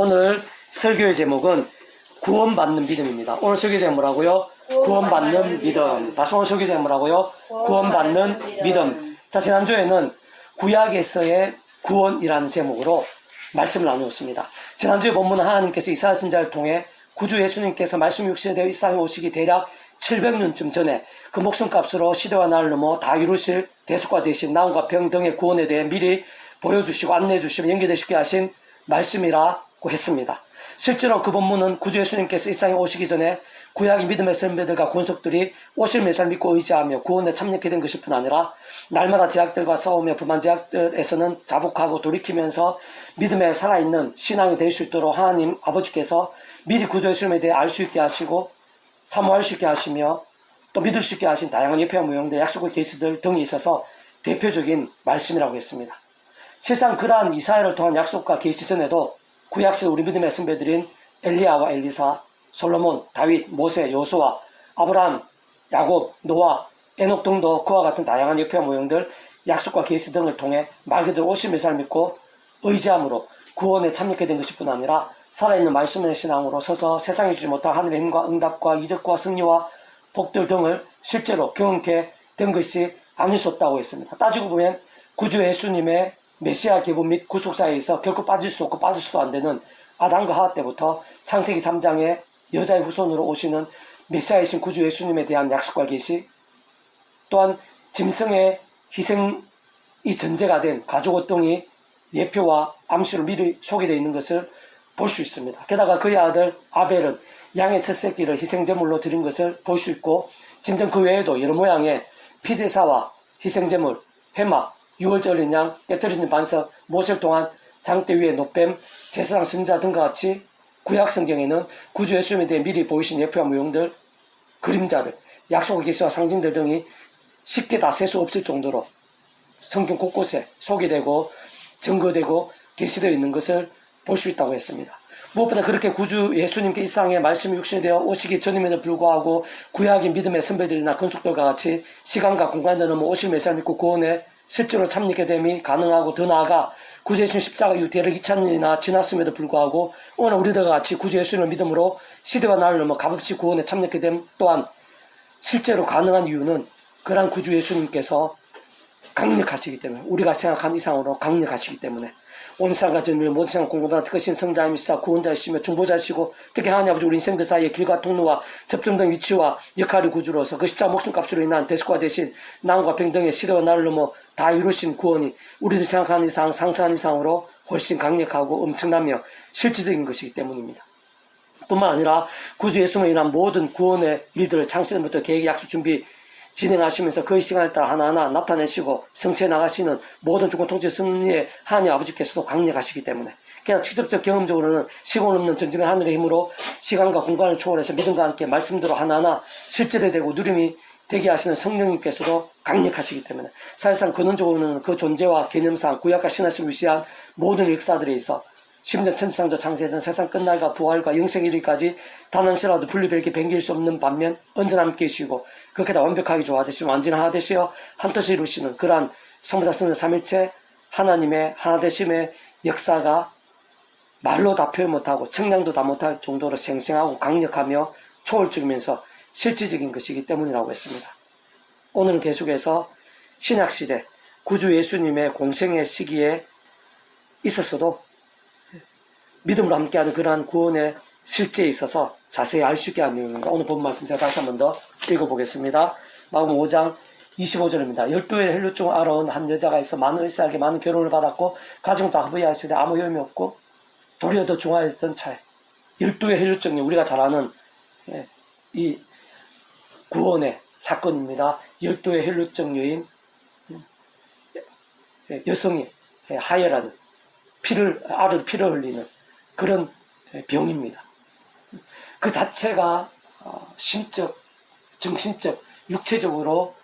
오늘 설교의 제목은 구원받는 믿음입니다. 오늘 설교 제목 뭐라고요? 구원받는 믿음. 다시 오늘 설교 제목 뭐라고요? 구원받는 믿음. 자, 지난주에는 구약에서의 구원이라는 제목으로 말씀을 나누었습니다. 지난주에 본문은 하나님께서 이스라엘 선지자를 통해 구주 예수님께서 말씀 육신이 되어 이 세상에 오시기 대략 700년쯤 전에 그 목숨값으로 시대와 날을 넘어 다 이루실 대속과 대신 나음과 병 등의 구원에 대해 미리 보여주시고 안내해주시고 연결되시게 하신 말씀이라고 했습니다. 실제로 그 본문은 구주 예수님께서 이 세상에 오시기 전에 구약의 믿음의 선배들과 권속들이 오실 메시아를 믿고 의지하며 구원에 참여하게 된 것일 뿐 아니라 날마다 제약들과 싸우며 불만 제약들에서는 자복하고 돌이키면서 믿음에 살아있는 신앙이 될 수 있도록 하나님 아버지께서 미리 구주 예수님에 대해 알 수 있게 하시고 사모할 수 있게 하시며 또 믿을 수 있게 하신 다양한 예표와 모형들, 약속의 계시들 등이 있어서 대표적인 말씀이라고 했습니다. 실상 그러한 이사야를 통한 약속과 계시 전에도 구약시대 우리 믿음의 선배들인 엘리야와 엘리사, 솔로몬, 다윗, 모세, 여호수아, 아브라함, 야곱, 노아, 에녹 등도 그와 같은 다양한 예표와 모형들, 약속과 계시 등을 통해 말 그대로 오실 메시아를 믿고 의지함으로 구원에 참여하게 된 것일 뿐 아니라 살아있는 말씀의 신앙으로 서서 세상에 주지 못한 하늘의 힘과 응답과 이적과 승리와 복들 등을 실제로 경험하게 된 것이 아닐 수 없다고 했습니다. 따지고 보면 구주 예수님의 메시아 계보 및 구속사에서 결코 빠질 수 없고 빠질 수도 안 되는 아담과 하와 때부터 창세기 3장의 여자의 후손으로 오시는 메시아이신 구주 예수님에 대한 약속과 계시, 또한 짐승의 희생이 전제가 된 가죽 옷등이 예표와 암시로 미리 소개되어 있는 것을 볼 수 있습니다. 게다가 그의 아들 아벨은 양의 첫 새끼를 희생제물로 드린 것을 볼 수 있고, 진정 그 외에도 여러 모양의 피제사와 희생제물, 회막, 유월절 어린 양, 깨뜨려진 반석, 모세를 통한 장대 위의 노뱀, 제사장 선지자 등과 같이 구약 성경에는 구주 예수님에 대해 미리 보이신 예표와 모형들, 그림자들, 약속의 계시와 상징들 등이 쉽게 다 셀 수 없을 정도로 성경 곳곳에 소개되고 증거되고 계시되어 있는 것을 볼 수 있다고 했습니다. 무엇보다 그렇게 구주 예수님께 이 세상에 말씀이 육신이 되어 오시기 전임에도 불구하고 구약의 믿음의 선배들이나 건축들과 같이 시간과 공간을 넘어 오실 메시아를 믿고 구원에 실제로 참여하게 됨이 가능하고, 더 나아가 구주 예수님 십자가 이후 대략 2000년이나 지났음에도 불구하고 오늘 우리들과 같이 구주 예수님을 믿음으로 시대와 날을 넘어 값없이 구원에 참여하게 됨 또한 실제로 가능한 이유는 그러한 구주 예수님께서 강력하시기 때문에, 우리가 생각한 이상으로 강력하시기 때문에, 온 세상과 전미를 모든 세상 공급받아 특허신 성자이시사 구원자이시며 중보자이시고, 특히 하나님 아버지 우리 인생들 사이의 길과 통로와 접점된 위치와 역할의 구주로서 그 십자가 목숨값으로 인한 대속과 대신 나음과 병 등의 시대와 날을 넘어 다 이루신 구원이 우리들이 생각하는 이상, 상상한 이상으로 훨씬 강력하고 엄청나며 실질적인 것이기 때문입니다. 뿐만 아니라 구주 예수님으로 인한 모든 구원의 일들을 창세전부터 계획, 약속, 준비 진행하시면서 그의 시간을 따라 하나하나 나타내시고 성취해 나가시는 모든 주권 통치 승리의 하나님 아버지께서도 강력하시기 때문에, 게다가 직접적 경험적으로는 시공 없는 전진의 하늘의 힘으로 시간과 공간을 초월해서 믿음과 함께 말씀대로 하나하나 실제되고 누림이 되게 하시는 성령님께서도 강력하시기 때문에, 사실상 근원적으로는 그 존재와 개념상 구약과 신화를 위시한 모든 역사들에 있어 심지어 천지창조 창세전 세상 끝날과 부활과 영생 이르기까지 단 한 시라도 분리별게 변길 수 없는 반면 언제나 함께 계시고 그렇게 다 완벽하게 조화되시고 완전히 하나 되시어 한 뜻을 이루시는 그러한 성부자 성령 삼위체 하나님의 하나되심의 역사가 말로 다 표현 못하고 청량도 다 못할 정도로 생생하고 강력하며 초월적이면서 실질적인 것이기 때문이라고 했습니다. 오늘은 계속해서 신약시대 구주 예수님의 공생의 시기에 있었어도 믿음으로 함께하는 그러한 구원의 실제에 있어서 자세히 알 수 있게 하는 내용입니다. 오늘 본 말씀 제가 다시 한 번 더 읽어보겠습니다. 마가복음 5장 25절입니다. 12의 혈루증을 앓아온 한 여자가 있어 많은 의사에게 많은 결혼을 받았고 가정을 다 허비하시되 아무 효험이 없고 도리어 더 중하였던 차에, 12의 혈루증이 우리가 잘 아는 이 구원의 사건입니다. 12의 혈루증 여인 여성이 하혈하는 피를 흘리는 그런 병입니다. 그 자체가 심적, 정신적, 육체적으로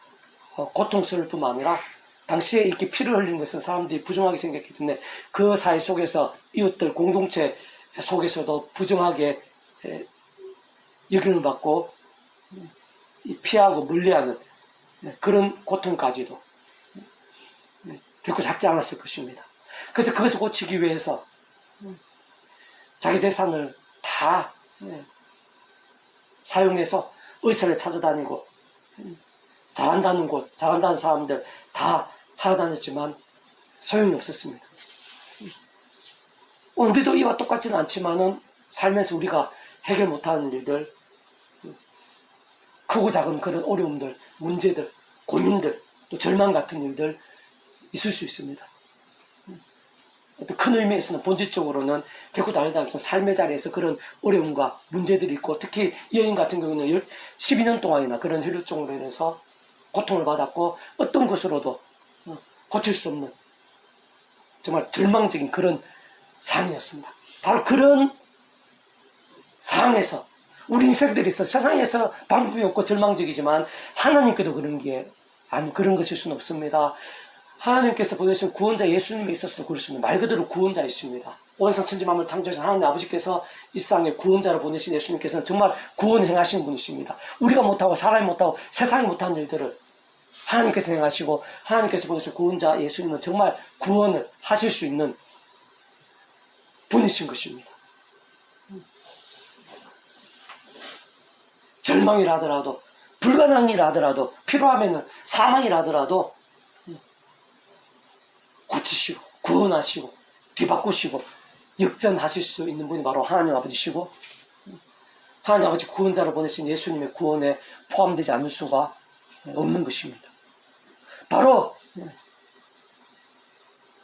고통스러울 뿐만 아니라 당시에 이렇게 피를 흘리는 것은 사람들이 부정하게 생겼기 때문에 그 사회 속에서 이웃들 공동체 속에서도 부정하게 여김을 받고 피하고 멀리하는 그런 고통까지도 결코 작지 않았을 것입니다. 그래서 그것을 고치기 위해서 자기 재산을 다 사용해서 의사를 찾아다니고 잘한다는 곳, 잘한다는 사람들 다 찾아다녔지만 소용이 없었습니다. 우리도 이와 똑같지는 않지만은 삶에서 우리가 해결 못하는 일들, 크고 작은 그런 어려움들, 문제들, 고민들, 또 절망 같은 일들 있을 수 있습니다. 어떤 큰 의미에서는 본질적으로는 결코 다르지 않습니다. 삶의 자리에서 그런 어려움과 문제들이 있고, 특히 이 여인 같은 경우는 12년 동안이나 그런 혈류증으로 인해서 고통을 받았고, 어떤 것으로도 고칠 수 없는 정말 절망적인 그런 상황이었습니다. 바로 그런 상황에서 우리 인생들이 있어 세상에서 방법이 없고 절망적이지만 하나님께도 그런 것일 수는 없습니다. 하나님께서 보내신 구원자 예수님에 있어서도 그렇습니다. 말 그대로 구원자이십니다. 온상 천지 만물 창조하신 하나님 아버지께서 이 세상에 구원자로 보내신 예수님께서는 정말 구원 행하신 분이십니다. 우리가 못하고 사람이 못하고 세상이 못하는 일들을 하나님께서 행하시고, 하나님께서 보내신 구원자 예수님은 정말 구원을 하실 수 있는 분이신 것입니다. 절망이라 하더라도, 불가능이라 하더라도, 필요하면 사망이라 하더라도 고치시고 구원하시고 뒤바꾸시고 역전하실 수 있는 분이 바로 하나님 아버지시고, 하나님 아버지 구원자로 보내신 예수님의 구원에 포함되지 않을 수가 없는 것입니다. 바로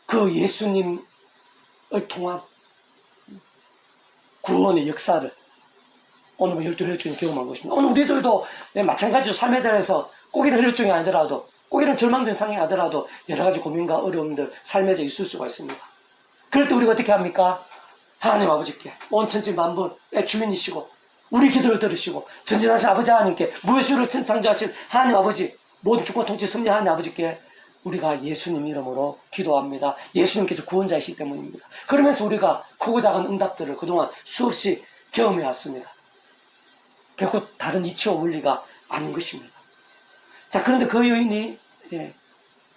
그 예수님을 통한 구원의 역사를 오늘 12 혈류증이 경험한 것입니다. 오늘 우리들도 마찬가지로 삶의 자리에서 꼭 이런 혈류증이 아니더라도, 꼭 이런 절망적인 상황이 아니더라도 여러 가지 고민과 어려움들 삶에 있을 수가 있습니다. 그럴 때 우리가 어떻게 합니까? 하나님 아버지께 온 천지 만물의 주인이시고 우리 기도를 들으시고 전진하신 아버지 하나님께 무엇으로 창조하신 하나님 아버지, 모든 주권 통치 섭리 하나님 아버지께 우리가 예수님 이름으로 기도합니다. 예수님께서 구원자이시기 때문입니다. 그러면서 우리가 크고 작은 응답들을 그동안 수없이 경험해 왔습니다. 결코 다른 이치와 원리가 아닌 것입니다. 자, 그런데 그 여인이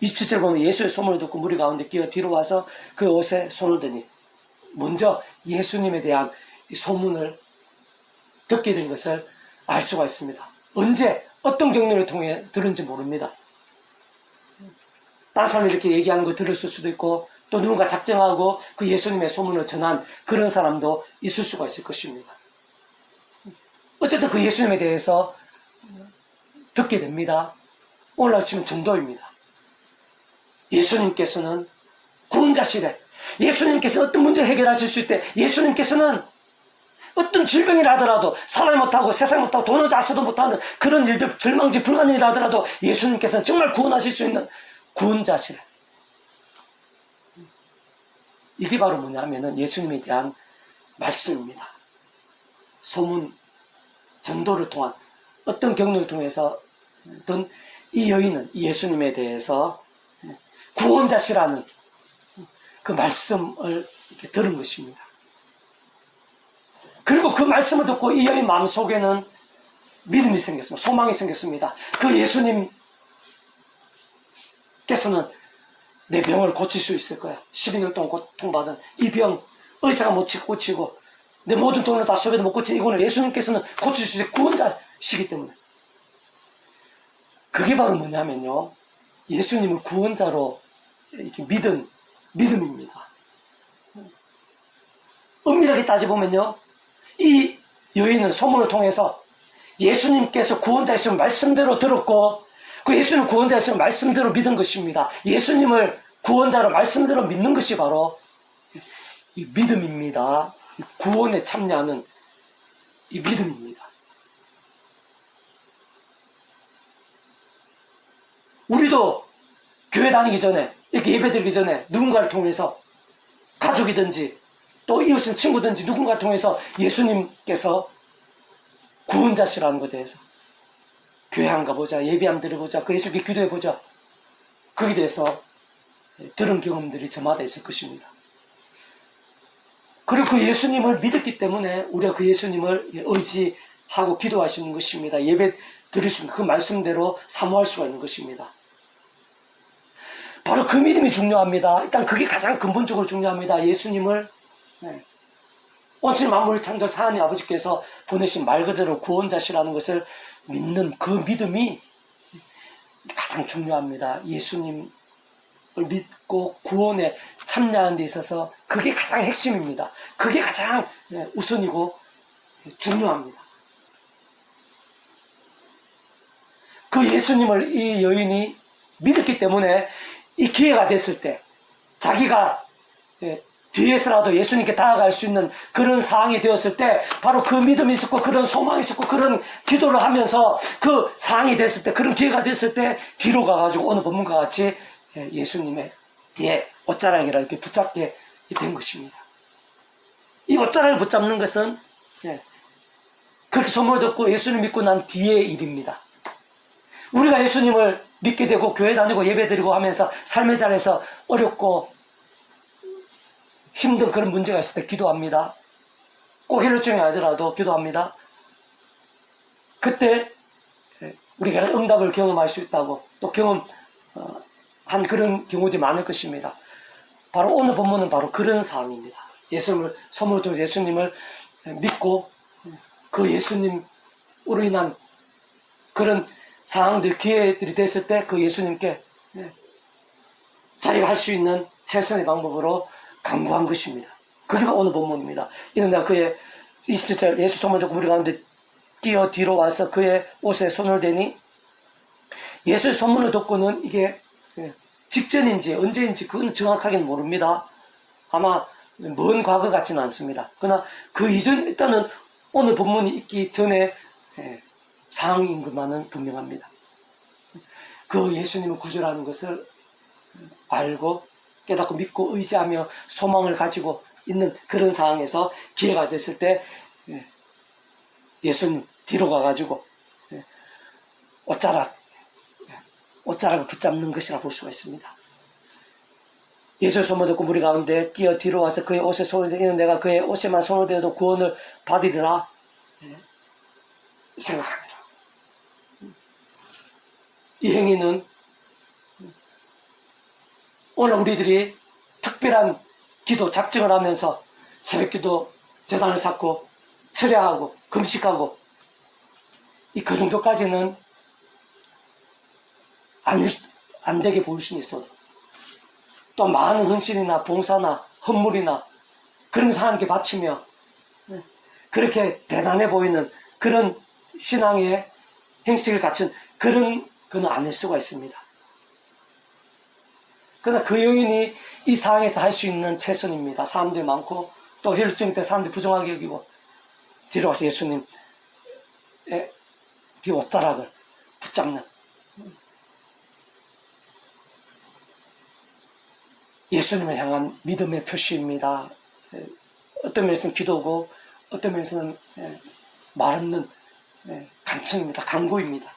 27절 보면 예수의 소문을 듣고 무리 가운데 끼어 뒤로 와서 그 옷에 손을 대니, 먼저 예수님에 대한 소문을 듣게 된 것을 알 수가 있습니다. 언제 어떤 경로를 통해 들은지 모릅니다. 다른 사람이 이렇게 얘기하는 거 들었을 수도 있고, 또 누군가 작정하고 그 예수님의 소문을 전한 그런 사람도 있을 수가 있을 것입니다. 어쨌든 그 예수님에 대해서 듣게 됩니다. 오늘날 치면 전도입니다. 예수님께서는 구원자시래. 예수님께서는 어떤 문제를 해결하실 수 있대. 예수님께서는 어떤 질병이라 하더라도, 사람이 못하고 세상이 못하고 돈을 다 써도 못하는 그런 일들, 절망지 불가능이라 하더라도 예수님께서는 정말 구원하실 수 있는 구원자시래. 이게 바로 뭐냐면은 예수님에 대한 말씀입니다. 소문, 전도를 통한 어떤 경로를 통해서 어떤 이 여인은 예수님에 대해서 구원자시라는 그 말씀을 이렇게 들은 것입니다. 그리고 그 말씀을 듣고 이 여인 마음속에는 믿음이 생겼습니다. 소망이 생겼습니다. 그 예수님께서는 내 병을 고칠 수 있을 거야. 12년 동안 고통받은 이 병, 의사가 못 고치고 내 모든 돈을 다 소비도 못 고친 이거는 예수님께서는 고칠 수 있는 구원자시기 때문에. 그게 바로 뭐냐면요, 예수님을 구원자로 이렇게 믿음입니다. 엄밀하게 따져보면요, 이 여인은 소문을 통해서 예수님께서 구원자이심을 말씀대로 들었고, 그 예수님 구원자이심을 말씀대로 믿은 것입니다. 예수님을 구원자로 말씀대로 믿는 것이 바로 이 믿음입니다. 이 구원에 참여하는 이 믿음입니다. 우리도 교회 다니기 전에, 이렇게 예배 드리기 전에 누군가를 통해서, 가족이든지 또 이웃인 친구든지 누군가를 통해서 예수님께서 구원자시라는 것에 대해서 교회 한번 가보자, 예배 한번 드려보자, 그 예수께 기도해보자, 거기에 대해서 들은 경험들이 저마다 있을 것입니다. 그리고 그 예수님을 믿었기 때문에 우리가 그 예수님을 의지하고 기도할 수 있는 것입니다. 예배 드릴 수 있는 그 말씀대로 사모할 수가 있는 것입니다. 바로 그 믿음이 중요합니다. 일단 그게 가장 근본적으로 중요합니다. 예수님을 온천지 만물을 창조하신 하나님 아버지께서 보내신 말 그대로 구원자시라는 것을 믿는 그 믿음이 가장 중요합니다. 예수님을 믿고 구원에 참여하는 데 있어서 그게 가장 핵심입니다. 그게 가장 우선이고 중요합니다. 그 예수님을 이 여인이 믿었기 때문에 이 기회가 됐을 때 자기가 뒤에서라도 예수님께 다가갈 수 있는 그런 상황이 되었을 때 바로 그 믿음이 있었고 그런 소망이 있었고 그런 기도를 하면서 그 상황이 됐을 때 그런 기회가 됐을 때 뒤로 가가지고 오늘 본문과 같이 예수님의 뒤에 옷자락이라 이렇게 붙잡게 된 것입니다. 이 옷자락을 붙잡는 것은 그렇게 소문을 듣고 예수님 믿고 난 뒤의 일입니다. 우리가 예수님을 믿게 되고 교회 다니고 예배 드리고 하면서 삶의 자리에서 어렵고 힘든 그런 문제가 있을 때 기도합니다. 꼭 혈루증이 아니더라도 기도합니다. 그때 우리가 응답을 경험할 수 있다고 또 경험한 그런 경우들이 많을 것입니다. 바로 오늘 본문은 바로 그런 상황입니다. 예수님을 선물을 통해서 예수님을 믿고 그 예수님으로 인한 그런 상황들, 기회들이 됐을 때 그 예수님께 자기가 할 수 있는 최선의 방법으로 강구한 것입니다. 그게 오늘 본문입니다. 이는 내가 그의 27절 예수 소문을 듣고 우리 가운데 뛰어 뒤로 와서 그의 옷에 손을 대니 예수의 소문을 듣고는 이게 직전인지 언제인지 그건 정확하게는 모릅니다. 아마 먼 과거 같지는 않습니다. 그러나 그 이전 일단은 오늘 본문이 있기 전에 상황인 것만은 분명합니다. 그 예수님을 구주라는 것을 알고 깨닫고 믿고 의지하며 소망을 가지고 있는 그런 상황에서 기회가 됐을 때 예수님 뒤로 가가지고 옷자락을 붙잡는 것이라 볼 수가 있습니다. 예수의 소문 듣고 무리 가운데 뛰어 뒤로 와서 그의 옷에 손을 대는 내가 그의 옷에만 손을 대도 구원을 받으리라 생각합니다. 이 행위는 오늘 우리들이 특별한 기도 작정을 하면서 새벽기도 제단을 쌓고 철야하고 금식하고 그 정도까지는 안 되게 보일 수는 있어도 또 많은 헌신이나 봉사나 헌물이나 그런 것을 하나님께 바치며 그렇게 대단해 보이는 그런 신앙의 행식을 갖춘 그런 건 아닐 수가 있습니다. 그러나 그 여인이 이 상황에서 할 수 있는 최선입니다. 사람들이 많고 또 혈증 때 사람들이 부정하게 여기고 뒤로 와서 예수님의 뒤 옷자락을 붙잡는 예수님을 향한 믿음의 표시입니다. 어떤 면에서는 기도고 어떤 면에서는 말 없는 간청입니다. 간구입니다.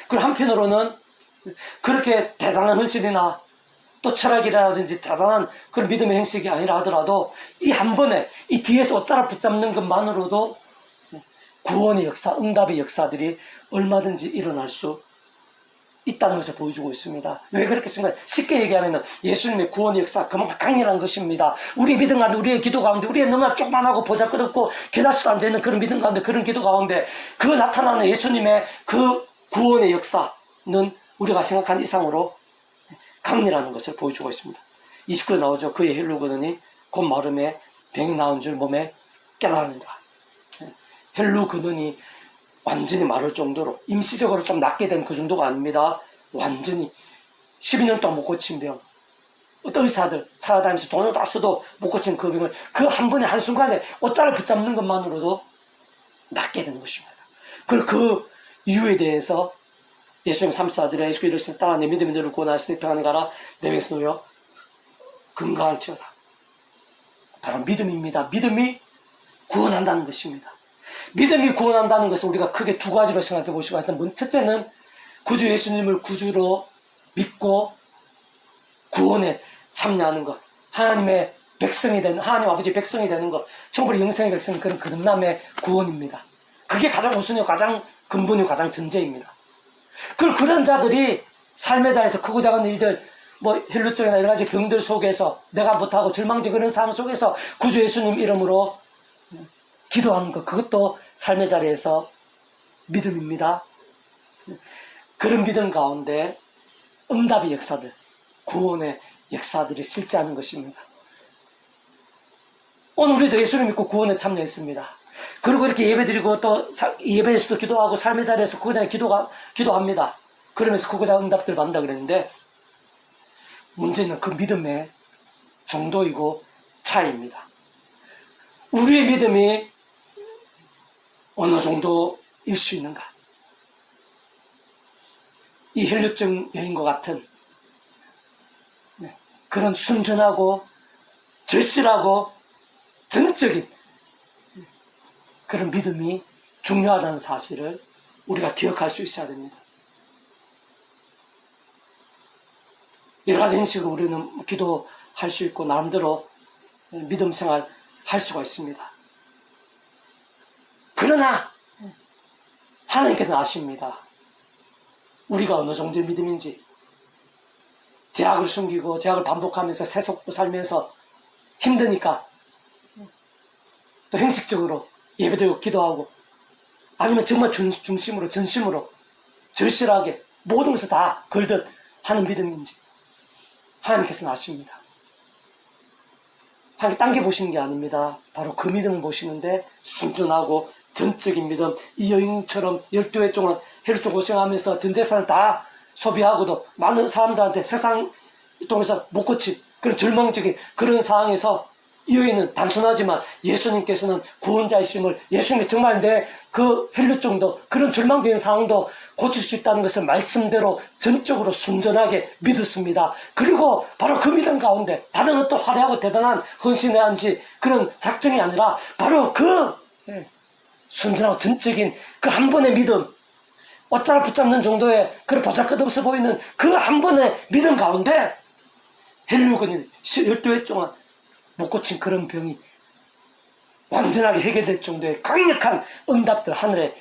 그리고 한편으로는 그렇게 대단한 헌신이나 또 철학이라든지 대단한 그런 믿음의 행식이 아니라 하더라도 이 한 번에 이 뒤에서 옷자락 붙잡는 것만으로도 구원의 역사, 응답의 역사들이 얼마든지 일어날 수 있다는 것을 보여주고 있습니다. 왜 그렇게 생각해요? 쉽게 얘기하면 예수님의 구원의 역사 그만큼 강렬한 것입니다. 우리의 믿음 가운데, 우리의 기도 가운데, 우리의 너무나 조그만하고 보잘것없고 깨닫지도 안 되는 그런 믿음 가운데, 그런 기도 가운데 그 나타나는 예수님의 그 구원의 역사는 우리가 생각한 이상으로 강렬하는 것을 보여주고 있습니다. 29에 나오죠. 그의 혈루 거느니 곧 마름에 병이 나온 줄 몸에 깨달는다. 혈루 거느니 완전히 마를 정도로 임시적으로 좀 낫게 된 그 정도가 아닙니다. 완전히 12년 동안 못 고친 병, 어떤 의사들 찾아다니면서 돈을 다 써도 못 고친 그 병을 그 한 번에 한순간에 옷자를 붙잡는 것만으로도 낫게 되는 것입니다. 그리고 그 이유에 대해서 예수님 34절에 예수께서 이르시되 따라 내 믿음이 너를 구원하시니 평안에 가라 내 병에서 놓여 건강할지어다. 바로 믿음입니다. 믿음이 구원한다는 것입니다. 믿음이 구원한다는 것을 우리가 크게 두 가지로 생각해 볼 수가 있습니다. 첫째는 구주 예수님을 구주로 믿고 구원에 참여하는 것, 하나님의 백성이 되는, 하나님 아버지의 백성이 되는 것, 천국의 영생의 백성이 그런 거듭남의 구원입니다. 그게 가장 우선이고 가장 근본이고 가장 전제입니다. 그런 자들이 삶의 자리에서 크고 작은 일들, 뭐 혈루증이나 여러 가지 병들 속에서 내가 못하고 절망적 그런 상황 속에서 구주 예수님 이름으로 기도하는 것, 그것도 삶의 자리에서 믿음입니다. 그런 믿음 가운데 응답의 역사들, 구원의 역사들이 실제하는 것입니다. 오늘 우리도 예수를 믿고 구원에 참여했습니다. 그리고 이렇게 예배드리고 또 예배에서도 기도하고 삶의 자리에서 그거장에 기도합니다. 그러면서 그거장 응답들 받는다 그랬는데 문제는 그 믿음의 정도이고 차이입니다. 우리의 믿음이 어느 정도일 수 있는가? 이 혈루증 여인과 같은 그런 순전하고 절실하고 전적인 그런 믿음이 중요하다는 사실을 우리가 기억할 수 있어야 됩니다. 여러 가지 형식으로 우리는 기도할 수 있고 나름대로 믿음 생활 할 수가 있습니다. 그러나 하나님께서는 아십니다. 우리가 어느 정도의 믿음인지. 죄악을 숨기고 죄악을 반복하면서 세속고 살면서 힘드니까 또 형식적으로 예배드리고 기도하고 아니면 정말 중심으로 전심으로 절실하게 모든 것을 다 걸듯 하는 믿음인지 하나님께서는 아십니다. 하나님 딴 게 보시는 게 아닙니다. 바로 그 믿음을 보시는데 순전하고 전적인 믿음, 이 여인처럼 12회 동안 혈루증 고생하면서 전 재산을 다 소비하고도 많은 사람들한테 세상 통해서 못 고친 그런 절망적인 그런 상황에서 이 여인은 단순하지만 예수님께서는 구원자이심을, 예수님이 정말 내 그 혈루증도 그런 절망적인 상황도 고칠 수 있다는 것을 말씀대로 전적으로 순전하게 믿었습니다. 그리고 바로 그 믿음 가운데 다른 어떤 화려하고 대단한 헌신에 한지 그런 작정이 아니라 바로 그 순전하고 전적인 그 한 번의 믿음, 옷자락 붙잡는 정도의 그런 보잘것없어 보이는 그 한 번의 믿음 가운데 혈루근이 12회 동안 못 고친 그런 병이 완전하게 해결될 정도의 강력한 응답들, 하늘의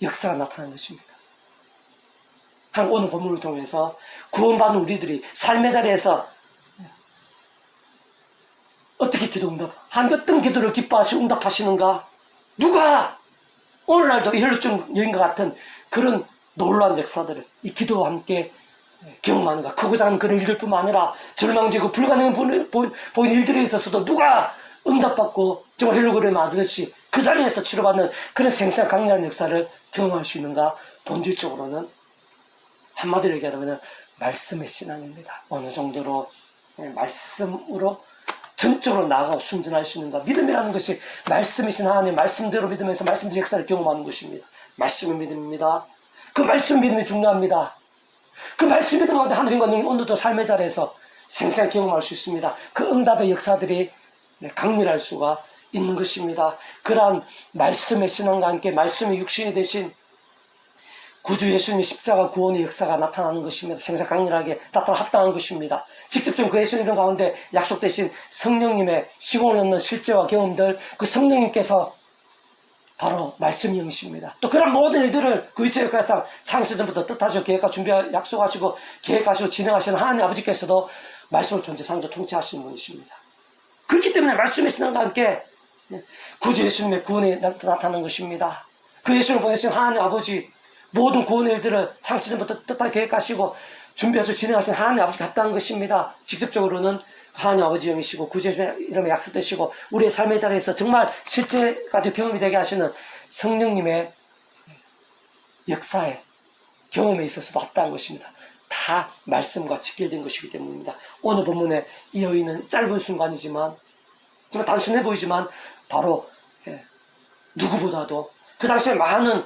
역사가 나타나는 것입니다. 오늘 본문을 통해서 구원받은 우리들이 삶의 자리에서 어떻게 기도 응답, 어떤 기도를 기뻐하시고 응답하시는가? 누가 오늘날도 이 혈루증 여인과 같은 그런 놀라운 역사들을 이 기도와 함께 경험하는가? 크고 작은 그런 일들뿐만 아니라 절망지고 불가능해 보이는 일들에 있어서도 누가 응답받고 정말 혈루그를 맞듯이 그 자리에서 치료받는 그런 생생 강렬한 역사를 경험할 수 있는가? 본질적으로는 한마디로 얘기하면 말씀의 신앙입니다. 어느 정도로 말씀으로 전적으로 나아가고 순전할 수 있는가? 믿음이라는 것이 말씀이신 하나님 말씀대로 믿으면서 말씀의 역사를 경험하는 것입니다. 말씀의 믿음입니다. 그 말씀 믿음이 중요합니다. 그 말씀 믿음 가운데 하늘인과 능력 오늘도 삶의 자리에서 생생 경험할 수 있습니다. 그 응답의 역사들이 강렬할 수가 있는 것입니다. 그러한 말씀의 신앙과 함께 말씀의 육신이 되신 구주 예수님의 십자가 구원의 역사가 나타나는 것입니다. 생생 강렬하게 나타나 합당한 것입니다. 직접적인 그 예수님 이름 가운데 약속되신 성령님의 시공을 넣는 실제와 경험들, 그 성령님께서 바로 말씀이 영이십니다. 또 그런 모든 일들을 그 이체 역사상 창세전부터 뜻하시고 계획하고 준비하고 약속하시고 계획하시고 진행하시는 하나님 아버지께서도 말씀을 존재 창조 통치하시는 분이십니다. 그렇기 때문에 말씀의 신앙과 함께 구주 예수님의 구원이 나타나는 것입니다. 그 예수를 보내신 하나님 아버지 모든 구원의 일들을 창세전부터 뜻하게 계획하시고 준비해서 진행하신 하나님 아버지가 합당한 것입니다. 직접적으로는 하나님 아버지 영이시고 구주 예수님의 이름에 약속되시고 우리의 삶의 자리에서 정말 실제까지 경험이 되게 하시는 성령님의 역사에 경험에 있어서도 합당한 것입니다. 다 말씀과 직결된 것이기 때문입니다. 오늘 본문의 이 여인은 짧은 순간이지만 정말 단순해 보이지만 바로 누구보다도 그 당시에 많은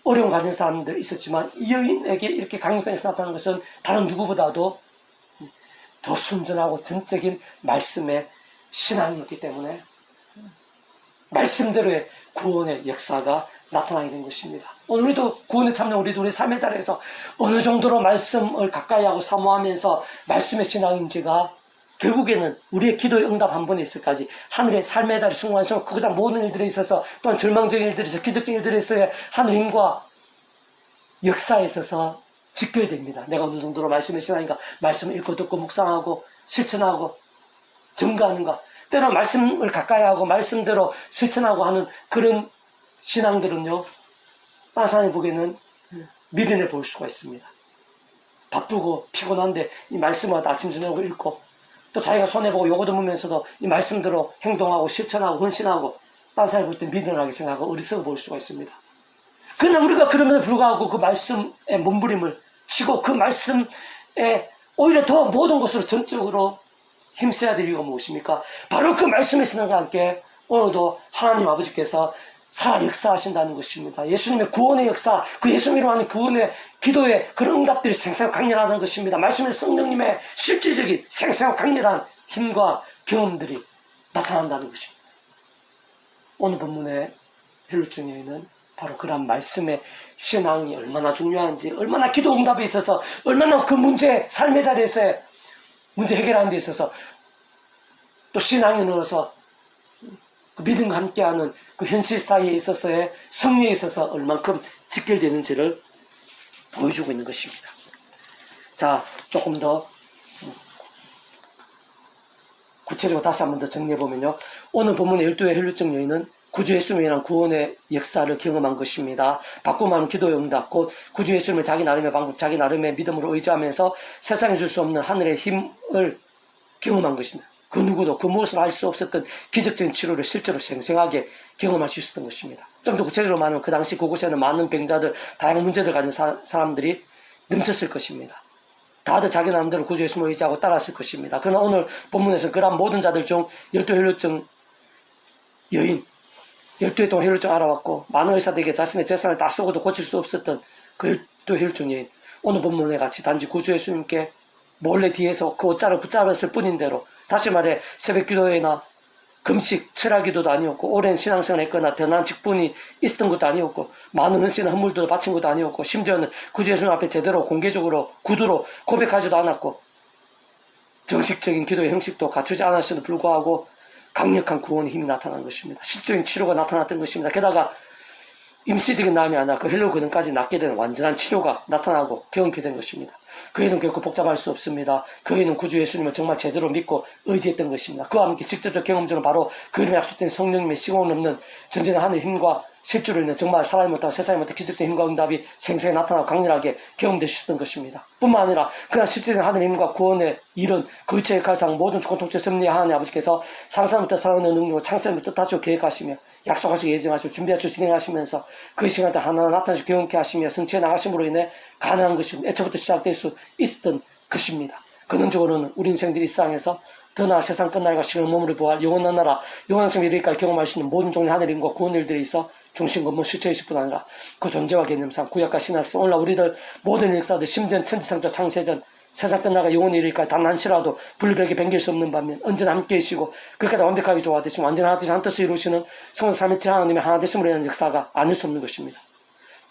어려움 가진 사람들 있었지만 이 여인에게 이렇게 강력한 역사가 나타나는 것은 다른 누구보다도 더 순전하고 전적인 말씀의 신앙이었기 때문에 말씀대로의 구원의 역사가 나타나게 된 것입니다. 오늘 우리도 구원에 참여 우리 삶의 자리에서 어느 정도로 말씀을 가까이 하고 사모하면서 말씀의 신앙인지가 결국에는 우리의 기도의 응답 한 번에 있을까지 하늘의 삶의 자리 순간순간 그것장 모든 일들에 있어서 또한 절망적인 일들에 있어서 기적적인 일들에 있어서 하느님과 역사에 있어서 직결됩니다. 내가 어느 정도로 말씀의 신앙인가, 말씀을 읽고 듣고 묵상하고 실천하고 증거하는가. 때로 말씀을 가까이 하고 말씀대로 실천하고 하는 그런 신앙들은요, 다른 사람이 보기에는 미련해 보일 수가 있습니다. 바쁘고 피곤한데 이 말씀을 아침 저녁으로 읽고 또 자기가 손해보고 요거 드으면서도 이 말씀대로 행동하고 실천하고 헌신하고 다른 사람이 볼 때 미련하게 생각하고 어리석어 보일 수가 있습니다. 그러나 우리가 그럼에도 불구하고 그 말씀의 몸부림을 치고 그 말씀에 오히려 더 모든 것으로 전적으로 힘써야 될 이유가 무엇입니까? 바로 그 말씀의 신앙과 함께 오늘도 하나님 아버지께서 살아 역사하신다는 것입니다. 예수님의 구원의 역사, 그 예수님으로 하는 구원의 기도의 그런 응답들이 생생하고 강렬하다는 것입니다. 말씀의 성령님의 실질적인 생생하고 강렬한 힘과 경험들이 나타난다는 것입니다. 오늘 본문의 헬루증에는 바로 그런 말씀의 신앙이 얼마나 중요한지, 얼마나 기도 응답에 있어서, 얼마나 그 문제, 삶의 자리에서의 문제 해결하는 데 있어서, 또 신앙에 넣어서 그 믿음과 함께하는 그 현실 사이에 있어서의 승리에 있어서 얼만큼 직결되는지를 보여주고 있는 것입니다. 자, 조금 더 구체적으로 다시 한 번 더 정리해보면요. 오늘 본문의 12의 혈루증 여인은 구주 예수님이란 구원의 역사를 경험한 것입니다. 바꾸면 기도의 응답, 곧 구주 예수님을 자기 나름의 방법, 자기 나름의 믿음으로 의지하면서 세상에 줄 수 없는 하늘의 힘을 경험한 것입니다. 그 누구도 그 무엇을 할 수 없었던 기적적인 치료를 실제로 생생하게 경험할 수 있었던 것입니다. 좀 더 구체적으로 말하면 그 당시 그곳에는 많은 병자들, 다양한 문제들 가진 사람들이 넘쳤을 것입니다. 다들 자기 나름대로 구주 예수님을 의지하고 따랐을 것입니다. 그러나 오늘 본문에서 그러한 모든 자들 중 12혈루증 여인, 12해 동안 혈루증 알아왔고 많은 의사들에게 자신의 재산을 다 쓰고도 고칠 수 없었던 그 12혈루증 여인, 오늘 본문에 같이 단지 구주 예수님께 몰래 뒤에서 그 옷자를 붙잡았을 뿐인 대로, 다시 말해 새벽 기도회나 금식, 철학 기도도 아니었고 오랜 신앙생활을 했거나 대단한 직분이 있었던 것도 아니었고 많은 헌신과 헌물도 바친 것도 아니었고 심지어는 구주 예수님 앞에 제대로 공개적으로 구두로 고백하지도 않았고 정식적인 기도의 형식도 갖추지 않았음에도 불구하고 강력한 구원의 힘이 나타난 것입니다. 실적인 치료가 나타났던 것입니다. 게다가 임시적인 나음이 아니라 그 헬로 근원까지 낫게 되는 완전한 치료가 나타나고 경험케 된 것입니다. 그 애는 결코 복잡할 수 없습니다. 그 애는 구주 예수님을 정말 제대로 믿고 의지했던 것입니다. 그와 함께 직접적 경험적으로 바로 그 이름에 약속된 성령님의 시공을 넘는 전쟁의 하늘의 힘과 실제로 있는 정말 사람이 못하고 세상이 못한 기적적인 힘과 응답이 생생히 나타나고 강렬하게 경험되셨던 것입니다. 뿐만 아니라 그러나 실제적인 하늘의 힘과 구원의 일은 그 일체의 칼상 모든 주권 통치 섭리의 하나님 아버지께서 상상부터 살아오는 능력으로 창세부터 뜻하시고 계획하시며 약속하시고 예정하시고 준비하시고 진행하시면서 그 시간대 하나하나 나타나시고 경험케 하시며 성취해 나가심으로 인해 가능한 것이고 애초부터 시작될 수 있었던 것입니다. 근원적으로는 우리 인생들이 이 세상에서 더 나아 세상 끝날과 시간을 몸으로 부활 영원한 나라 영원한 생을 이르기까지 경험할 수 있는 모든 종류의 하늘의 힘과 구원 일들이 있어 중심 근본 실체이실 뿐 아니라 그 존재와 개념상 구약과 신약성 오늘날 우리들 모든 역사들 심지어 천지창조 창세전 세상 끝나가 영원히 이르기까지 단 한시라도 분리되게 변길 수 없는 반면 언제나 함께 계시고 그렇게 완벽하게 조화되시고 완전한 하나되신 한 뜻을 이루시는 성령 삼위체 하나님의 하나 되심으로 인한 역사가 아닐 수 없는 것입니다.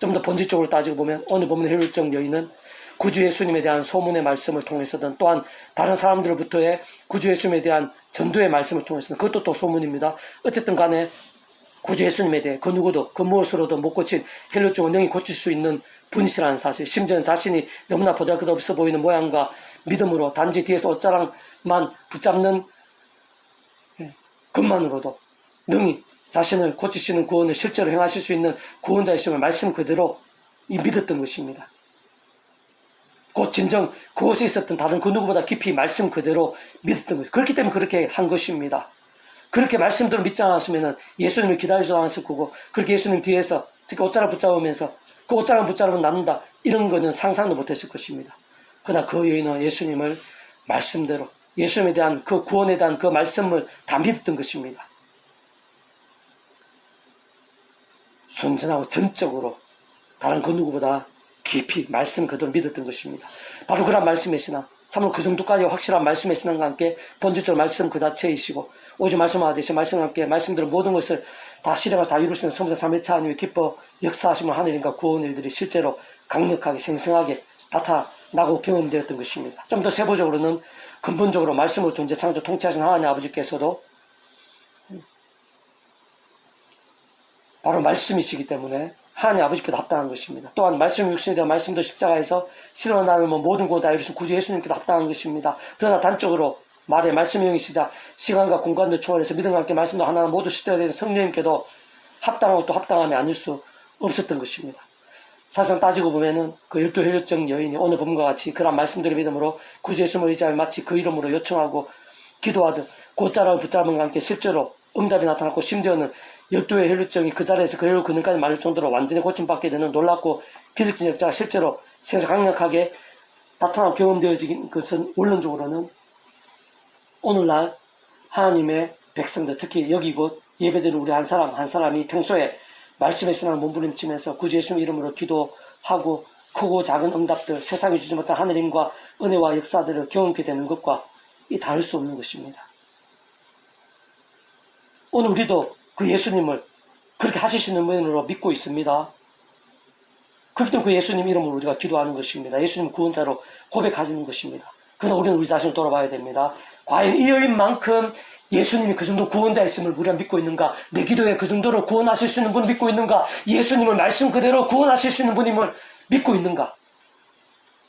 좀 더 본질적으로 따지고 보면 오늘 보면 혈루증 여인은 구주 예수님에 대한 소문의 말씀을 통해서든 또한 다른 사람들로부터의 구주 예수님에 대한 전도의 말씀을 통해서든 그것도 또 소문입니다. 어쨌든 간에 구주 예수님에 대해 그 누구도 그 무엇으로도 못 고친 혈루증을 능히 고칠 수 있는 분이시라는 사실, 심지어는 자신이 너무나 보잘것없어 보이는 모양과 믿음으로 단지 뒤에서 옷자락만 붙잡는 것만으로도 능히 자신을 고치시는 구원을 실제로 행하실 수 있는 구원자이심을 말씀 그대로 믿었던 것입니다. 곧 진정 그곳에 있었던 다른 그 누구보다 깊이 말씀 그대로 믿었던 것입니다. 그렇기 때문에 그렇게 한 것입니다. 그렇게 말씀대로 믿지 않았으면 예수님을 기다리지도 않았을 거고 그렇게 예수님 뒤에서 특히 옷자락 붙잡으면서 그 옷자락 붙잡으면 낫는다 이런 거는 상상도 못했을 것입니다. 그러나 그 여인은 예수님을 말씀대로 예수님에 대한 그 구원에 대한 그 말씀을 다 믿었던 것입니다. 순전하고 전적으로 다른 그 누구보다 깊이 말씀 그대로 믿었던 것입니다. 바로 그런 말씀의 신앙, 참으로 그 정도까지 확실한 말씀의 신앙과 함께 본질적으로 말씀 그 자체이시고 오직 말씀하듯이 말씀과 함께 말씀대로 모든 것을 다 실행하고 다 이루시는 성자 삼위체 하나님의 기뻐 역사하시는 하늘인과 구원 일들이 실제로 강력하게 생생하게 나타나고 경험되었던 것입니다. 좀 더 세부적으로는 근본적으로 말씀으로 존재 창조 통치하신 하나님 아버지께서도 바로 말씀이시기 때문에 하나님 아버지께도 합당한 것입니다. 또한 말씀 육신에 대한 말씀도 십자가에서 실현하는 모든 구원 다 이루신 구주 예수님께도 합당한 것입니다. 그러나 단적으로 말에 말씀의 영이시자 시간과 공간도 초월해서 믿음과 함께 말씀도 하나는 모두 실제에 대해서 성령님께도 합당하고 또 합당함이 아닐 수 없었던 것입니다. 사실 따지고 보면은 그 12 혈육적 여인이 오늘 본문과 같이 그런 말씀들의 믿음으로 구주 예수님을 의지하여 마치 그 이름으로 요청하고 기도하듯 곧자락을 붙잡음과 함께 실제로 응답이 나타났고 심지어는 12의 혈육증이 그 자리에서 그 혈육 근육까지 말릴 정도로 완전히 고침받게 되는 놀랍고 기적적인 역사가 실제로 세상 강력하게 나타나고 경험되어진 것은 원론적으로는 오늘날 하나님의 백성들, 특히 여기 곧 예배드리는 우리 한 사람 한 사람이 평소에 말씀의 신앙을 몸부림치면서 구주 예수님 이름으로 기도하고 크고 작은 응답들, 세상이 주지 못한 하늘의 힘과 은혜와 역사들을 경험하게 되는 것과 이 다를 수 없는 것입니다. 오늘 우리도 그 예수님을 그렇게 하실 수 있는 분으로 믿고 있습니다. 그렇기 때문에 그 예수님 이름으로 우리가 기도하는 것입니다. 예수님 구원자로 고백하는 것입니다. 그러나 우리는 우리 자신을 돌아봐야 됩니다. 과연 이 여인만큼 예수님이 그 정도 구원자였음을 우리가 믿고 있는가? 내 기도에 그 정도로 구원하실 수 있는 분을 믿고 있는가? 예수님을 말씀 그대로 구원하실 수 있는 분임을 믿고 있는가?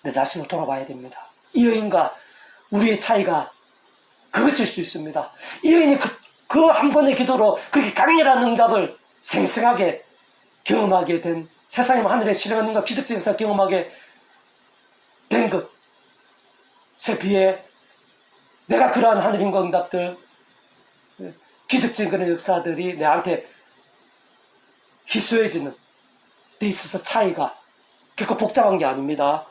내 자신을 돌아봐야 됩니다. 이 여인과 우리의 차이가 그것일 수 있습니다. 이 여인이 그 한 번의 기도로 그렇게 강렬한 응답을 생생하게 경험하게 된, 세상의 하늘의 실현한 능력, 기적적인 역사를 경험하게 된 것에 비해 내가 그러한 하늘인과 응답들, 기적적인 그런 역사들이 내한테 희소해지는 데 있어서 차이가 결코 복잡한 게 아닙니다.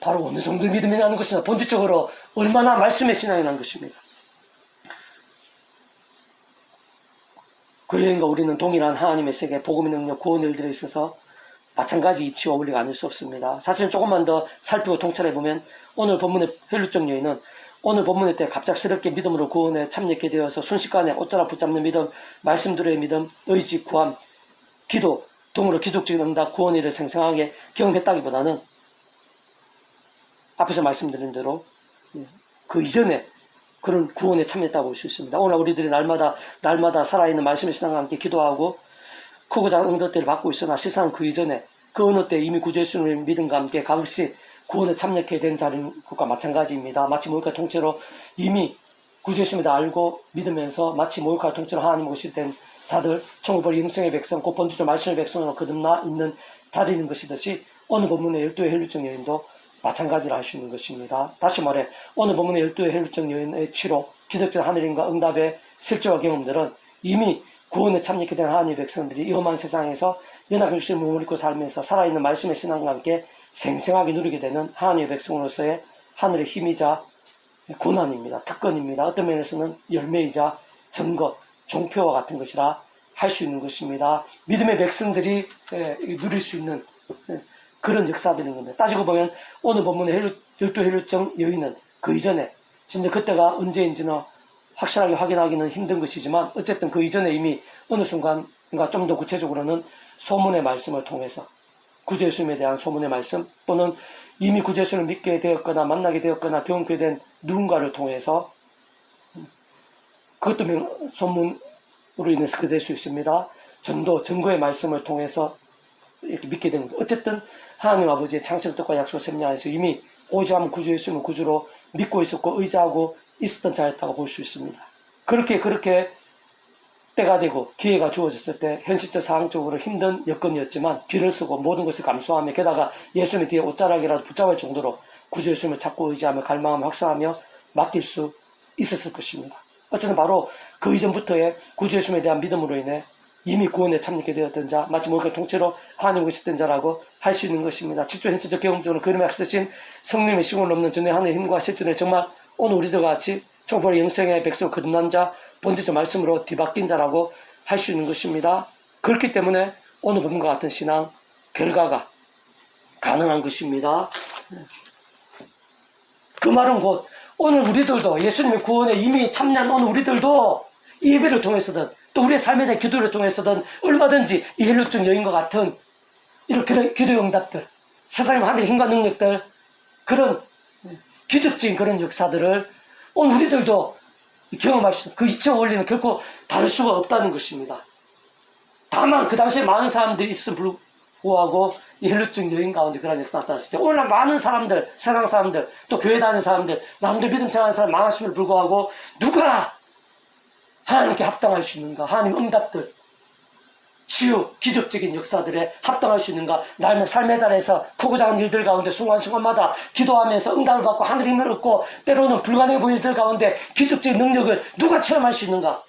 바로 어느 정도 믿음이 나는 것입니다. 본질적으로 얼마나 말씀의 신앙이 나는 것입니다. 그 여인과 우리는 동일한 하나님의 세계, 복음의 능력, 구원의 일들에 있어서 마찬가지 이치와 원리가 아닐 수 없습니다. 사실 조금만 더 살피고 통찰해보면 오늘 본문의 혈육적 여인은 오늘 본문의 때 갑작스럽게 믿음으로 구원에 참여하게 되어서 순식간에 옷자락 붙잡는 믿음, 말씀들의 믿음, 의지, 구함, 기도 등으로 기적적인 응답, 구원의 일을 생생하게 경험했다기보다는 앞에서 말씀드린 대로 그 이전에 그런 구원에 참여했다고 볼 수 있습니다. 오늘 우리들이 날마다 살아있는 말씀의 신앙과 함께 기도하고 크고 작은 응답들을 받고 있으나 실상 그 이전에 그 어느 때 이미 구주 예수님의 믿음과 함께 값없이 구원에 참여하게 된 자는 것과 마찬가지입니다. 마치 모욕과 통째로 이미 구주 예수님을 다 알고 믿으면서 마치 모욕과 통째로 하나님 오실 된 자들, 천국벌 영생의 백성, 곧 번주적 말씀의 백성으로 거듭나 있는 자리인 것이듯이 오늘 본문의 12의 혈육적 여인도 마찬가지를 할 수 있는 것입니다. 다시 말해 오늘 본문의 12의 혈육적 여인의 치료, 기적적 하늘인과 응답의 실제와 경험들은 이미 구원에 참여하게 된 하나님의 백성들이 이 험한 세상에서 연약한 주님을 몸을 입고 살면서 살아있는 말씀의 신앙과 함께 생생하게 누리게 되는 하나님의 백성으로서의 하늘의 힘이자 고난입니다. 특권입니다. 어떤 면에서는 열매이자 증거, 종표와 같은 것이라 할 수 있는 것입니다. 믿음의 백성들이 누릴 수 있는 그런 역사들인 겁니다. 따지고 보면 오늘 본문의 12 혈육적 여인은 그 이전에 진짜 그때가 언제인지는 확실하게 확인하기는 힘든 것이지만 어쨌든 그 이전에 이미 어느 순간 그러니까 좀 더 구체적으로는 소문의 말씀을 통해서 구주 예수님에 대한 소문의 말씀 또는 이미 구주 예수님을 믿게 되었거나 만나게 되었거나 경험하게 된 누군가를 통해서 그것도 소문으로 인해서 그렇게 될 수 있습니다. 전도, 증거의 말씀을 통해서 이렇게 믿게 된 겁니다. 어쨌든 하나님 아버지의 창세의 뜻과 약속을 셈냐에서 이미 오직 구주 예수님을 구주로 믿고 있었고 의지하고 있었던 자였다고 볼 수 있습니다. 그렇게 때가 되고 기회가 주어졌을 때 현실적 상황적으로 힘든 여건이었지만 길을 쓰고 모든 것을 감수하며 게다가 예수님 뒤에 옷자락이라도 붙잡을 정도로 구주 예수님을 찾고 의지하며 갈망하며 확신하며 맡길 수 있었을 것입니다. 어쨌든 바로 그 이전부터의 구주 예수님에 대한 믿음으로 인해 이미 구원에 참여하게 되었던 자, 마치 모욕의 통째로 하나님과 있었던 자라고 할 수 있는 것입니다. 직접 현실적 경험적으로 그림에 약속되신 성령의 시공을 넘는 전의 하늘의 힘과 실존에 정말 오늘 우리들과 같이 청포의 영생의 백성 거듭난 자, 본질적 말씀으로 뒤바뀐 자라고 할 수 있는 것입니다. 그렇기 때문에 오늘 본문과 같은 신앙 결과가 가능한 것입니다. 그 말은 곧 오늘 우리들도 예수님의 구원에 이미 참여한 오늘 우리들도 이 예배를 통해서든 또 우리의 삶에 대한 기도를 통해서든 얼마든지 이 혈육적 여인과 같은 이런 기도 응답들, 세상의 하늘의 힘과 능력들, 그런 기적적인 그런 역사들을 오늘 우리들도 경험할 수 있는 그 이치와 원리는 결코 다를 수가 없다는 것입니다. 다만 그 당시에 많은 사람들이 있음 불구하고 이 헬루증 여인 가운데 그런 역사가 나타났을 때 오늘날 많은 사람들, 세상 사람들, 또 교회 다니는 사람들, 남들 믿음 생활하는 사람 많았음에도 불구하고 누가 하나님께 합당할 수 있는가? 하나님 응답들, 치유, 기적적인 역사들에 합당할 수 있는가? 삶의 자리에서 크고 작은 일들 가운데 순간순간마다 기도하면서 응답을 받고 하늘 힘을 얻고 때로는 불가능해 보이는 일들 가운데 기적적인 능력을 누가 체험할 수 있는가?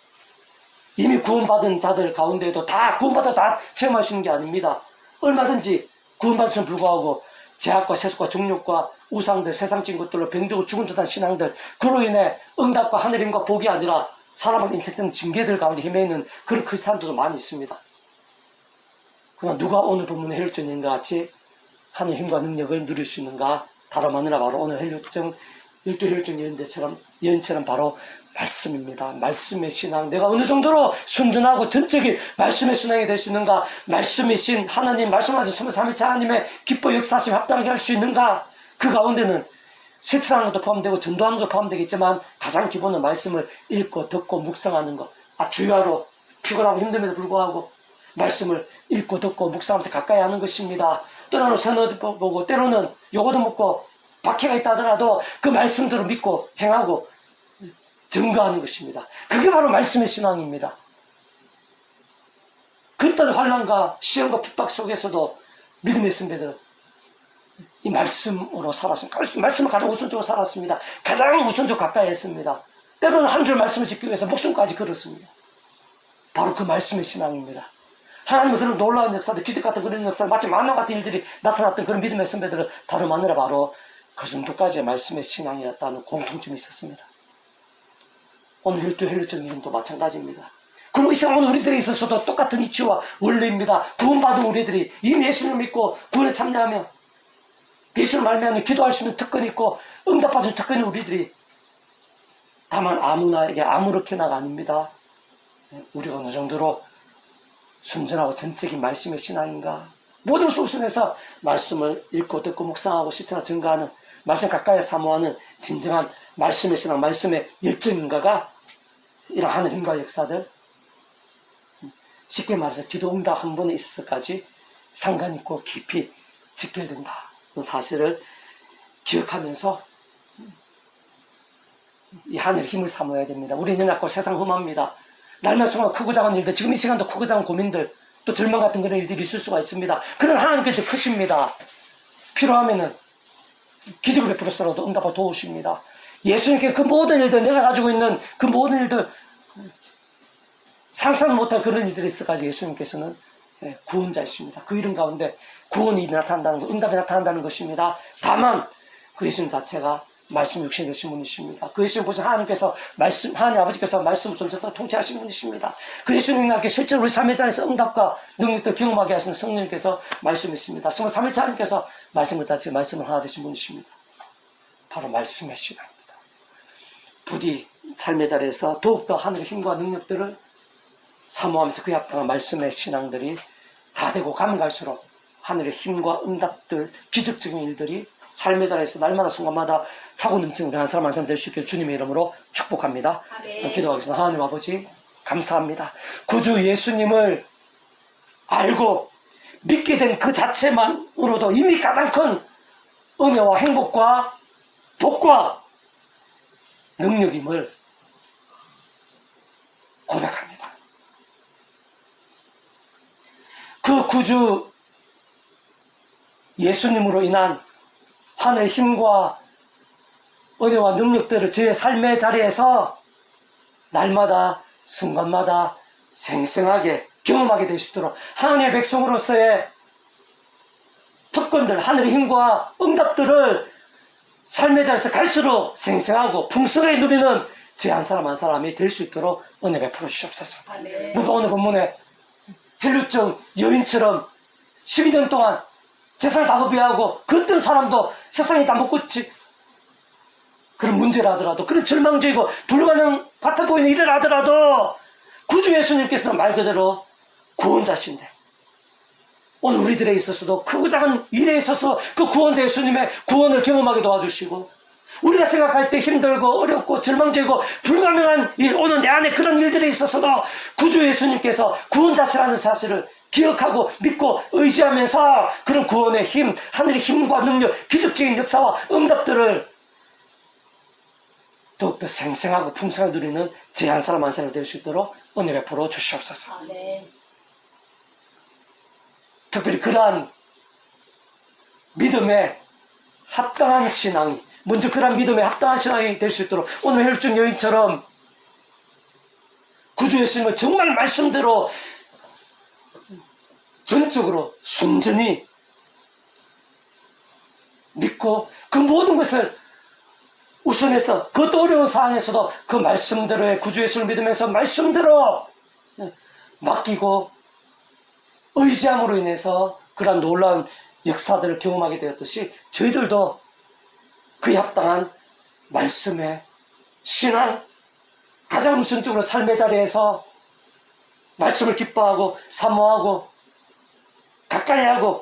이미 구원받은 자들 가운데에도 다 구원받아 다 체험할 수 있는 게 아닙니다. 얼마든지 구원받았음에 불구하고 제약과 세속과 정욕과 우상들, 세상적인 것들로 병들고 죽은 듯한 신앙들, 그로 인해 응답과 하늘임과 복이 아니라 사람한테 인생적인 징계들 가운데 헤매이는 그런 크리스찬들도 많이 있습니다. 그러나 누가 오늘 본문의 헬루증인과 같이 하늘 힘과 능력을 누릴 수 있는가? 다름 아니라 바로 오늘 헬루증, 일두 헬루증 예언처럼 바로 말씀입니다. 말씀의 신앙. 내가 어느 정도로 순전하고 전적인 말씀의 신앙이 될 수 있는가? 말씀의 신 하나님, 말씀하신 3일차 하나님의 기뻐 역사심 합당하게 할 수 있는가? 그 가운데는 실천하는 것도 포함되고 전도하는 것도 포함되겠지만 가장 기본은 말씀을 읽고 듣고 묵상하는 것. 주야로 피곤하고 힘듦에도 불구하고 말씀을 읽고 듣고 묵상하면서 가까이 하는 것입니다. 때로는 선어도 보고 때로는 요거도 먹고 박해가 있다 하더라도 그 말씀대로 믿고 행하고 증거하는 것입니다. 그게 바로 말씀의 신앙입니다. 그딴 환난과 시험과 핍박 속에서도 믿음의 선배들은 이 말씀으로 살았습니다. 말씀을 가장 우선적으로 살았습니다. 가장 우선적으로 가까이 했습니다. 때로는 한 줄 말씀을 지키기 위해서 목숨까지 걸었습니다. 바로 그 말씀의 신앙입니다. 하나님의 그런 놀라운 역사들, 기적 같은 그런 역사들, 마치 만화 같은 일들이 나타났던 그런 믿음의 선배들은 다름 아니라 바로 그 정도까지의 말씀의 신앙이었다는 공통점이 있었습니다. 오늘 혈투 헬루증 이름도 마찬가지입니다. 그리고 이 시간 오늘 우리들에 있어서도 똑같은 이치와 원리입니다. 구원받은 우리들이 이미 예수를 믿고 구원에 참여하며 예수를 말미암아 기도할 수 있는 특권이 있고 응답받을 수 있는 특권이 우리들이 다만 아무나에게 아무렇게나가 아닙니다. 우리가 어느 정도로 순전하고 전적인 말씀의 신앙인가? 모든 수순에서 말씀을 읽고 듣고 묵상하고 실천하고 증거하는 말씀 가까이 사모하는 진정한 말씀의 신앙, 말씀의 열정인가가 이런 하늘 힘과 역사들, 쉽게 말해서 기도 응답 한 번에 있을 때까지 상관 있고 깊이 직결된다. 그 사실을 기억하면서 이 하늘의 힘을 사모해야 됩니다. 우리는 연약하고 세상 험합니다. 날만 순간 크고 작은 일들, 지금 이 시간도 크고 작은 고민들, 또 절망 같은 그런 일들이 있을 수가 있습니다. 그런 하나님께서 크십니다. 필요하면은 기적을 베풀어서라도 응답을 도우십니다. 예수님께 그 모든 일들, 내가 가지고 있는 그 모든 일들, 상상 못할 그런 일들이 있어가지고 예수님께서는 구원자이십니다. 그 이름 가운데 구원이 나타난다는 것, 응답이 나타난다는 것입니다. 다만 그 예수님 자체가 말씀 육신이 되신 분이십니다. 그 예수님 보신 하나님께서 하나님 아버지께서 말씀을 전체적으로 통치하신 분이십니다. 그 예수님과 함께 실제로 우리 3일 자리에서 응답과 능력도 경험하게 하시는 성령님께서 말씀이십니다. 3일차 하나님께서 말씀을 자체 말씀을 하나 되신 분이십니다. 바로 말씀의 신앙입니다. 부디 삶의 자리에서 더욱더 하늘의 힘과 능력들을 사모하면서 그에 합당한 말씀의 신앙들이 다 되고 가면 갈수록 하늘의 힘과 응답들, 기적적인 일들이 삶의 자리에서 날마다 순간마다 차고 넘치는 우리 한 사람 한 사람 될 수 있게 주님의 이름으로 축복합니다. 기도하겠습니다. 하나님 아버지 감사합니다. 구주 예수님을 알고 믿게 된 그 자체만으로도 이미 가장 큰 은혜와 행복과 복과 능력임을 고백합니다. 그 구주 예수님으로 인한 하늘의 힘과 은혜와 능력들을 저의 삶의 자리에서 날마다 순간마다 생생하게 경험하게 될 수 있도록 하나님의 백성으로서의 특권들, 하늘의 힘과 응답들을 삶의 자리에서 갈수록 생생하고 풍성하게 누리는 제 한 사람 한 사람이 될 수 있도록 은혜 베풀어 주시옵소서. 누가 오늘 본문에 헬루증 여인처럼 12년 동안 세상을 다 허비하고 그 어떤 사람도 세상이 다 먹고 그런 문제라 하더라도 그런 절망적이고 불가능 같아 보이는 일을 하더라도 구주 예수님께서는 말 그대로 구원자신데 오늘 우리들에 있어서도 크고 작은 일에 있어서 그 구원자 예수님의 구원을 경험하게 도와주시고 우리가 생각할 때 힘들고 어렵고 절망적이고 불가능한 일, 오늘 내 안에 그런 일들이 있어서도 구주 예수님께서 구원자시라는 사실을 기억하고 믿고 의지하면서 그런 구원의 힘, 하늘의 힘과 능력, 기적적인 역사와 응답들을 더욱더 생생하고 풍성하게 누리는 제 한 사람 한 사람 될 수 있도록 은혜 베풀어 주시옵소서. 아멘. 특별히 그러한 믿음에 합당한 신앙이, 먼저 그러한 믿음에 합당한 신앙이 될 수 있도록 오늘 혈중 여인처럼 구주 예수님을 정말 말씀대로 전적으로 순전히 믿고 그 모든 것을 우선해서 그것도 어려운 상황에서도 그 말씀대로의 구주 예수를 믿으면서 말씀대로 맡기고 의지함으로 인해서 그러한 놀라운 역사들을 경험하게 되었듯이 저희들도 그에 합당한 말씀의 신앙, 가장 우선적으로 삶의 자리에서 말씀을 기뻐하고 사모하고 가까이하고